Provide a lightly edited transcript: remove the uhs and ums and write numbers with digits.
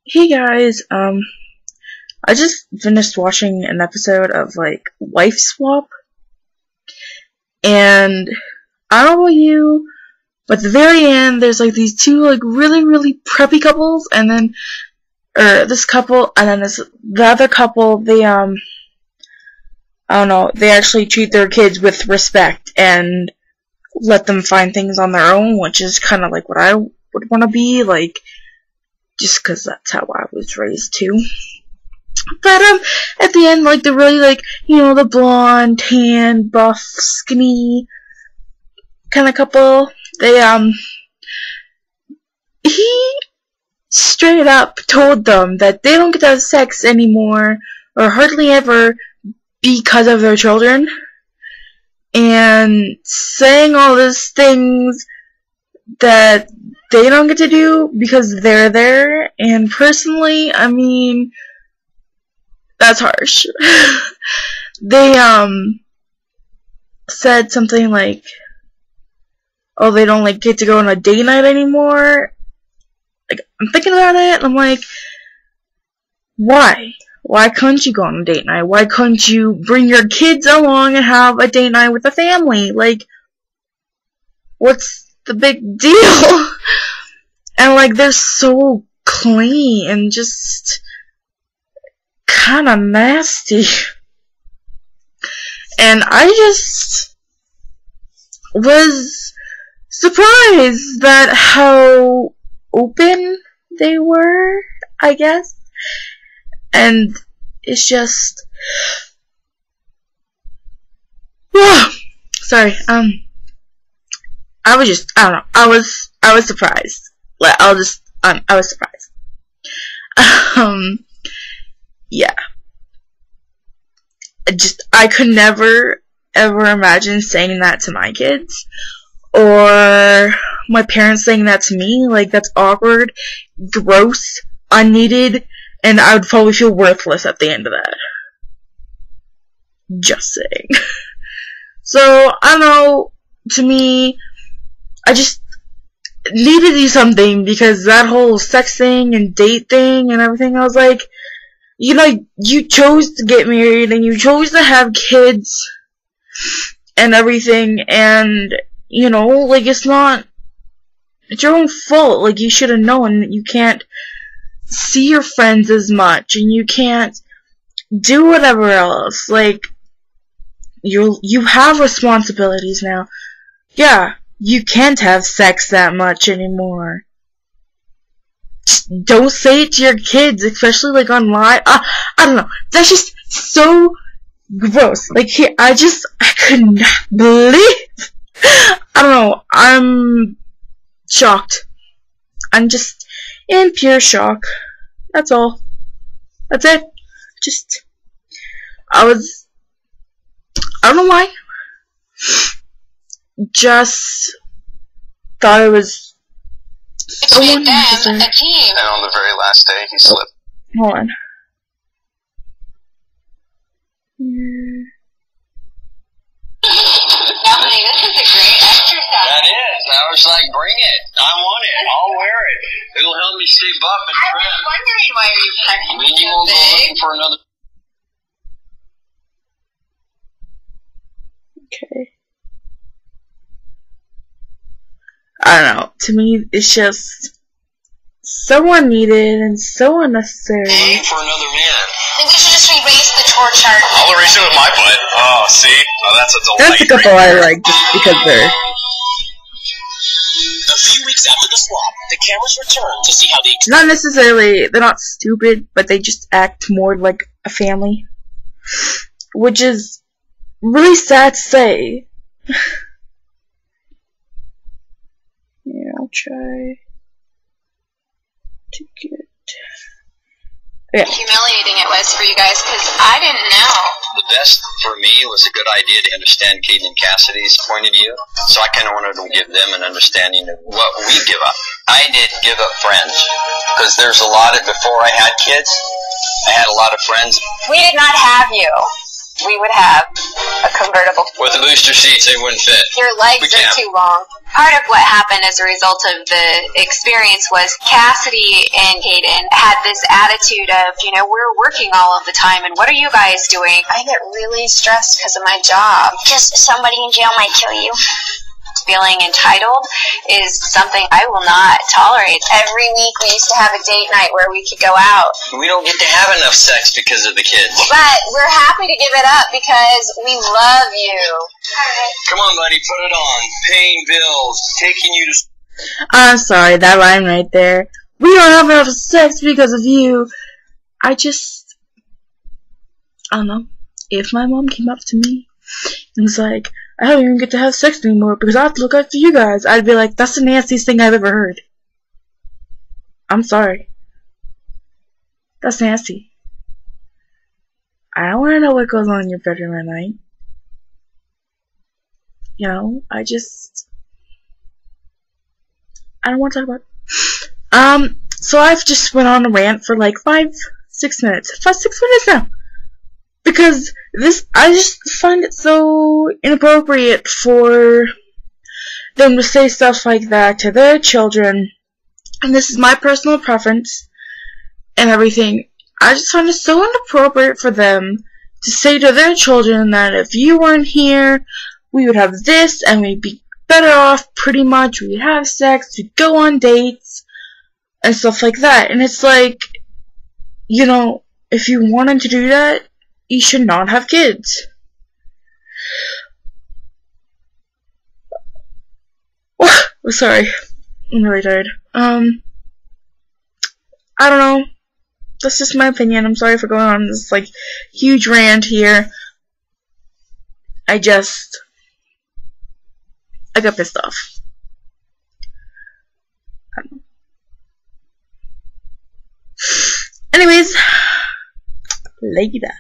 Hey guys, I just finished watching an episode of Wife Swap, and I don't know about you, but at the very end there's these two really preppy couples, and then this couple, and then the other couple. They I don't know, they actually treat their kids with respect and let them find things on their own, which is kind of what I would want to be just because that's how I was raised too. But at the end, they're really the blonde, tan, buff, skinny kind of couple. He straight up told them that they don't get to have sex anymore, or hardly ever, because of their children, and saying all these things that they don't get to do because they're there. And personally, I mean, that's harsh. They said something oh, they don't get to go on a date night anymore. I'm thinking about it, and I'm like, why? Why couldn't you go on a date night? Why couldn't you bring your kids along and have a date night with the family? What's the big deal? And they're so clean and just kinda nasty. And I just was surprised that how open they were, I guess. And it's just, sorry, I don't know, I was surprised. I was surprised. Yeah. I could never, ever imagine saying that to my kids, or my parents saying that to me. That's awkward, gross, unneeded, and I would probably feel worthless at the end of that. Just saying. So, I don't know, to me, I just needed to do something, because that whole sex thing and date thing and everything, I was like, you chose to get married, and you chose to have kids, and everything, and, it's your own fault. You should have known that you can't see your friends as much, and you can't do whatever else. You have responsibilities now. Yeah, you can't have sex that much anymore. Just don't say it to your kids, especially online. I don't know. That's just so gross. Here, I could not believe. I don't know. I'm shocked. I'm just in pure shock. That's all. That's it. I don't know why. Just thought it was so unnecessary. And on the very last day, he slipped. Hold on. Melanie, this is a great exercise. That is. I was like, bring it. I want it. I'll wear it. It'll help me stay buff and trim. I was wondering why are you pressing Then you won't go looking for another. Okay. I don't know. To me, it's just so unneeded and so unnecessary. Looking for another man. I think we should just erase the chore chart. I'll erase it with my butt. Oh, see? Oh, that's a delight. That's a couple I like, just because they're... A few weeks after the swap, the cameras return to see how the... Not necessarily, they're not stupid, but they just act more like a family. Which is really sad to say. Yeah, I'll try to get... Yeah. Humiliating it was for you guys, because I didn't know. The best for me was a good idea to understand Caden and Cassidy's point of view, so I kind of wanted to give them an understanding of what we give up. I did give up friends, because there's a lot of, before I had kids, I had a lot of friends. We did not have you. We would have a convertible. With the booster seats, they wouldn't fit. Your legs are too long. Part of what happened as a result of the experience was Cassidy and Kaden had this attitude of, we're working all of the time, and what are you guys doing? I get really stressed because of my job. Just somebody in jail might kill you. Feeling entitled is something I will not tolerate. Every week we used to have a date night where we could go out. We don't get to have enough sex because of the kids. But we're happy to give it up because we love you. Come on, buddy, put it on. Paying bills, taking you to... I'm sorry, that line right there. We don't have enough sex because of you. I don't know. If my mom came up to me and was like, I don't even get to have sex anymore because I have to look after you guys, I'd be like, that's the nastiest thing I've ever heard. I'm sorry. That's nasty. I don't want to know what goes on in your bedroom at night. I don't want to talk about it. So I've just went on a rant for like 5-6 minutes. 5-6 minutes now. Because I just find it so inappropriate for them to say stuff like that to their children. And this is my personal preference and everything. I just find it so inappropriate for them to say to their children that if you weren't here, we would have this and we'd be better off pretty much. We'd have sex, we'd go on dates, and stuff like that. And it's like, if you wanted to do that, you should not have kids. Oh, sorry. I'm really tired. I don't know. That's just my opinion. I'm sorry for going on this, huge rant here. I got pissed off. I don't know. Anyways, later.